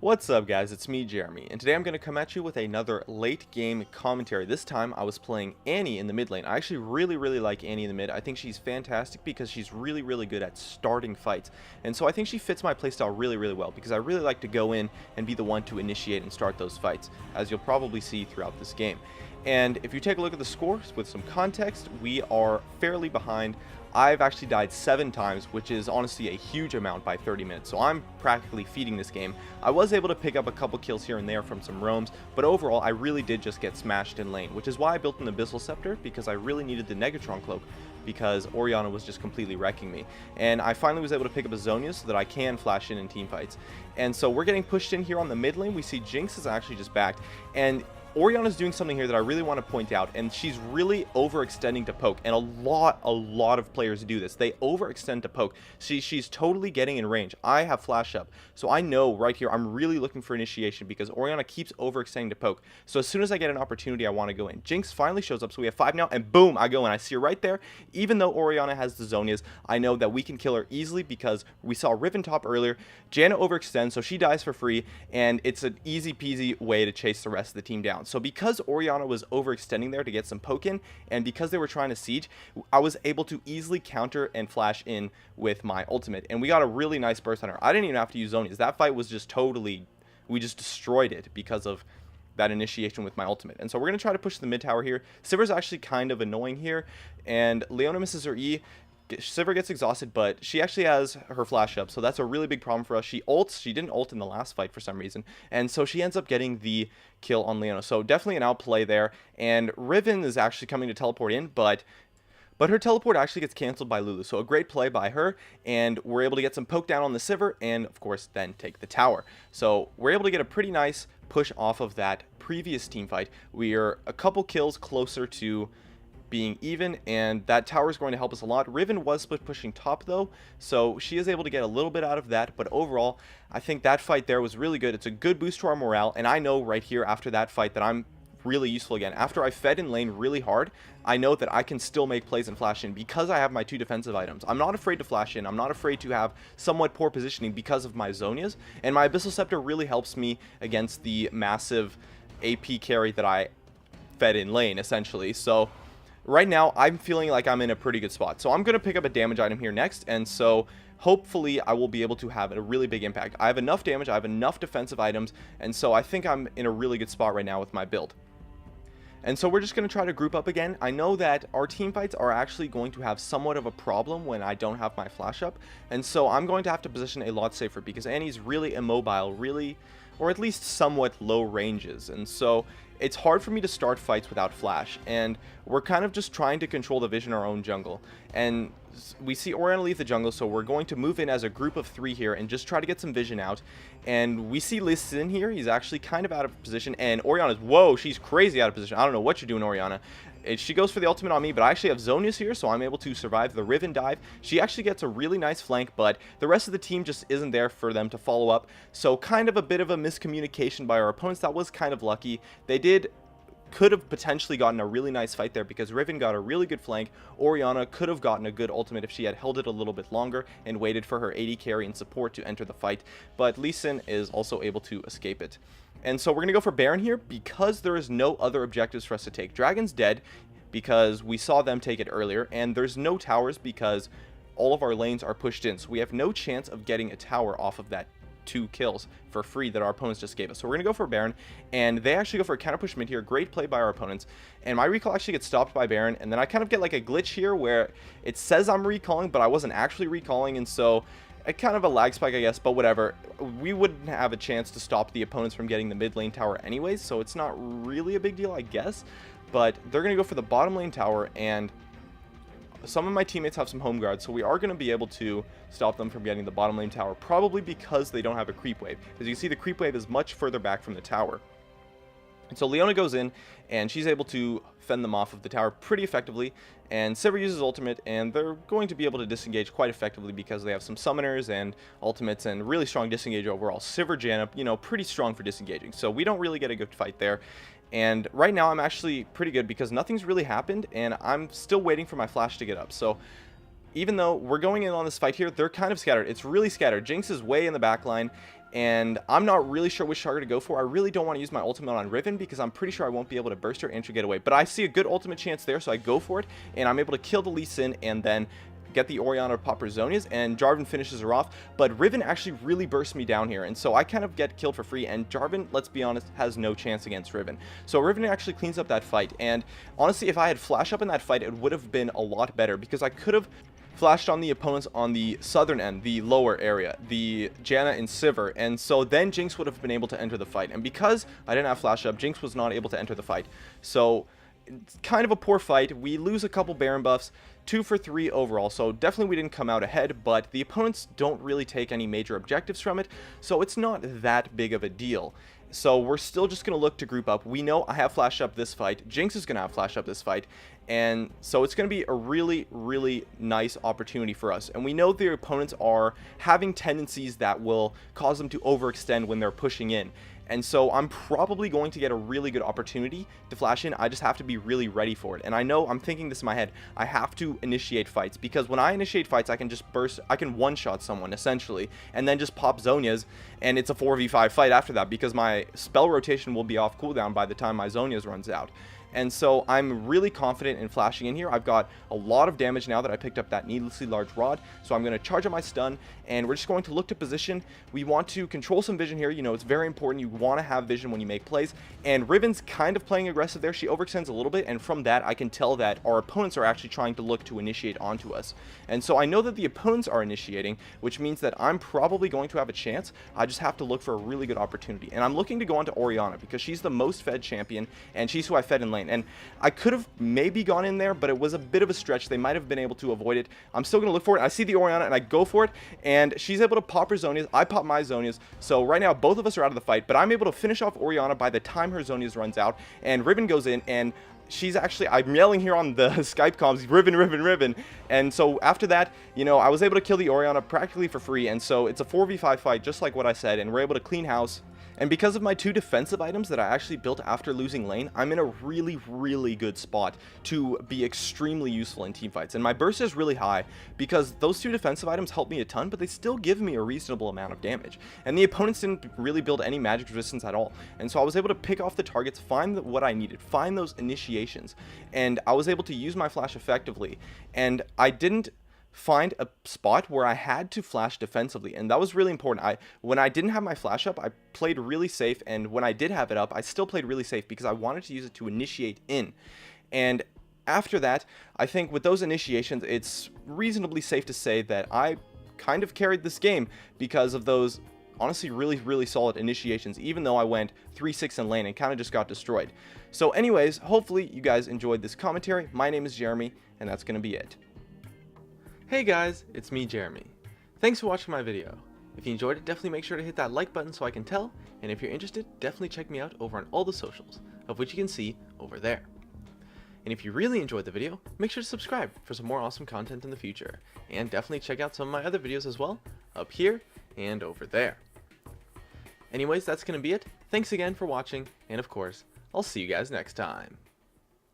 What's up guys, it's me Jeremy, and today I'm going to come at you with another late game commentary. This time I was playing Annie in the mid lane. I actually really like Annie in the mid. I think she's fantastic because she's really good at starting fights. And so I think she fits my playstyle really well because I really like to go in and be the one to initiate and start those fights, as you'll probably see throughout this game. And if you take a look at the scores with some context, we are fairly behind. I've actually died 7 times, which is honestly a huge amount by 30 minutes, so I'm practically feeding this game. I was able to pick up a couple kills here and there from some roams, but overall I really did just get smashed in lane, which is why I built an Abyssal Scepter, because I really needed the Negatron Cloak, because Orianna was just completely wrecking me. And I finally was able to pick up a Zhonya so that I can flash in team fights. And so we're getting pushed in here on the mid lane. We see Jinx is actually just backed, and Orianna's doing something here that I really want to point out, and she's really overextending to poke, and a lot of players do this. They overextend to poke. She's totally getting in range. I have flash up, so I know right here I'm really looking for initiation because Orianna keeps overextending to poke. So as soon as I get an opportunity, I want to go in. Jinx finally shows up, so we have 5 now, and boom, I go in. I see her right there. Even though Orianna has the Zhonyas, I know that we can kill her easily because we saw Riven top earlier. Janna overextends, so she dies for free, and it's an easy peasy way to chase the rest of the team down. So because Orianna was overextending there to get some poke in, and because they were trying to siege, I was able to easily counter and flash in with my ultimate, and we got a really nice burst on her. I didn't even have to use Zhonyas. That fight was just totally, we just destroyed it because of that initiation with my ultimate. And so we're going to try to push the mid tower here. Sivir's actually kind of annoying here, and Leona misses her E. Sivir gets exhausted, but she actually has her flash up, so that's a really big problem for us. She ults. She didn't ult in the last fight for some reason, and so she ends up getting the kill on Leona. So definitely an outplay there, and Riven is actually coming to teleport in, but her teleport actually gets canceled by Lulu. So a great play by her, and we're able to get some poke down on the Sivir, and of course then take the tower. So we're able to get a pretty nice push off of that previous team fight. We are a couple kills closer to being even, and that tower is going to help us a lot. Riven was split pushing top though, so she is able to get a little bit out of that, but overall I think that fight there was really good. It's a good boost to our morale, and I know right here after that fight that I'm really useful again. After I fed in lane really hard, I know that I can still make plays and flash in because I have my 2 defensive items. I'm not afraid to flash in. I'm not afraid to have somewhat poor positioning because of my Zhonyas, and my Abyssal Scepter really helps me against the massive AP carry that I fed in lane essentially. So right now I'm feeling like I'm in a pretty good spot, so I'm going to pick up a damage item here next, and so hopefully I will be able to have a really big impact. I have enough damage, I have enough defensive items, and so I think I'm in a really good spot right now with my build. And so we're just going to try to group up again. I know that our team fights are actually going to have somewhat of a problem when I don't have my flash up, and so I'm going to have to position a lot safer because Annie's really immobile, really, or at least somewhat low ranges, and so it's hard for me to start fights without flash, and we're kind of just trying to control the vision of our own jungle. And we see Orianna leave the jungle, so we're going to move in as a group of 3 here and just try to get some vision out. And we see Lee Sin here. He's actually kind of out of position, and Orianna's, whoa, she's crazy out of position. I don't know what you're doing, Orianna. She goes for the ultimate on me, but I actually have Zhonyas here, so I'm able to survive the Riven dive. She actually gets a really nice flank, but the rest of the team just isn't there for them to follow up. So kind of a bit of a miscommunication by our opponents. That was kind of lucky. They could have potentially gotten a really nice fight there because Riven got a really good flank. Orianna could have gotten a good ultimate if she had held it a little bit longer and waited for her AD carry and support to enter the fight, but Lee Sin is also able to escape it. And so we're going to go for Baron here because there is no other objectives for us to take. Dragon's dead because we saw them take it earlier, and there's no towers because all of our lanes are pushed in, so we have no chance of getting a tower off of that 2 kills for free that our opponents just gave us. So we're going to go for Baron, and they actually go for a counter push mid here. Great play by our opponents, and my recall actually gets stopped by Baron, and then I kind of get like a glitch here where it says I'm recalling, but I wasn't actually recalling, and so a kind of a lag spike, I guess, but whatever. We wouldn't have a chance to stop the opponents from getting the mid lane tower anyways, so it's not really a big deal, I guess. But they're going to go for the bottom lane tower, and some of my teammates have some home guards, so we are going to be able to stop them from getting the bottom lane tower, probably because they don't have a creep wave. As you can see, the creep wave is much further back from the tower. And so Leona goes in, and she's able to fend them off of the tower pretty effectively, and Sivir uses ultimate, and they're going to be able to disengage quite effectively because they have some summoners and ultimates and really strong disengage overall. Sivir Janna, you know, pretty strong for disengaging, so we don't really get a good fight there. And right now I'm actually pretty good because nothing's really happened, and I'm still waiting for my flash to get up. So even though we're going in on this fight here, they're kind of scattered. It's really scattered. Jinx is way in the back line, and I'm not really sure which target to go for. I really don't want to use my ultimate on Riven because I'm pretty sure I won't be able to burst her and she'll get away. But I see a good ultimate chance there, so I go for it, and I'm able to kill the Lee Sin and then get the Orianna to pop her Zhonya's, and Jarvan finishes her off. But Riven actually really bursts me down here, and so I kind of get killed for free, and Jarvan, let's be honest, has no chance against Riven. So Riven actually cleans up that fight, and honestly, if I had flash up in that fight, it would have been a lot better, because I could have flashed on the opponents on the southern end, the lower area, the Janna and Sivir, and so then Jinx would have been able to enter the fight. And because I didn't have flash up, Jinx was not able to enter the fight. So it's kind of a poor fight. We lose a couple Baron buffs, 2 for 3 overall, so definitely we didn't come out ahead, but the opponents don't really take any major objectives from it, so it's not that big of a deal. So we're still just going to look to group up. We know I have flash up this fight. Jinx is going to have flash up this fight. And so it's going to be a really, really nice opportunity for us. And we know their opponents are having tendencies that will cause them to overextend when they're pushing in. And so I'm probably going to get a really good opportunity to flash in. I just have to be really ready for it. And I know I'm thinking this in my head. I have to initiate fights, because when I initiate fights, I can just burst, I can one-shot someone essentially, and then just pop Zhonya's, and it's a 4v5 fight after that, because my spell rotation will be off cooldown by the time my Zhonya's runs out. And so I'm really confident in flashing in here. I've got a lot of damage now that I picked up that needlessly large rod. So I'm going to charge up my stun, and we're just going to look to position. We want to control some vision here. You know, it's very important. You want to have vision when you make plays. And Riven's kind of playing aggressive there. She overextends a little bit, and from that I can tell that our opponents are actually trying to look to initiate onto us. And so I know that the opponents are initiating, which means that I'm probably going to have a chance. I just have to look for a really good opportunity. And I'm looking to go onto Orianna because she's the most fed champion, and she's who I fed in lane. And I could have maybe gone in there, but it was a bit of a stretch. They might have been able to avoid it. I'm still going to look for it. I see the Orianna, and I go for it, and she's able to pop her Zhonya's. I pop my Zhonya's. So right now, both of us are out of the fight, but I'm able to finish off Orianna by the time her Zhonya's runs out, and Riven goes in, and she's actually, I'm yelling here on the Skype comms, Riven, Riven, Riven. And so after that, you know, I was able to kill the Orianna practically for free, and so it's a 4v5 fight, just like what I said, and we're able to clean house. And because of my 2 defensive items that I actually built after losing lane, I'm in a really, really good spot to be extremely useful in teamfights. And my burst is really high because those 2 defensive items help me a ton, but they still give me a reasonable amount of damage. And the opponents didn't really build any magic resistance at all. And so I was able to pick off the targets, find what I needed, find those initiations, and I was able to use my flash effectively. And I didn't find a spot where I had to flash defensively, and that was really important. When I didn't have my flash up, I played really safe, and when I did have it up, I still played really safe because I wanted to use it to initiate in. And after that, I think with those initiations, it's reasonably safe to say that I kind of carried this game because of those honestly really, really solid initiations, even though I went 3-6 in lane and kind of just got destroyed. So anyways, hopefully you guys enjoyed this commentary. My name is Jeremy, and that's going to be it. Hey guys, it's me, Jeremy. Thanks for watching my video. If you enjoyed it, definitely make sure to hit that like button so I can tell, and if you're interested, definitely check me out over on all the socials, of which you can see over there. And if you really enjoyed the video, make sure to subscribe for some more awesome content in the future, and definitely check out some of my other videos as well, up here and over there. Anyways, that's going to be it. Thanks again for watching, and of course, I'll see you guys next time.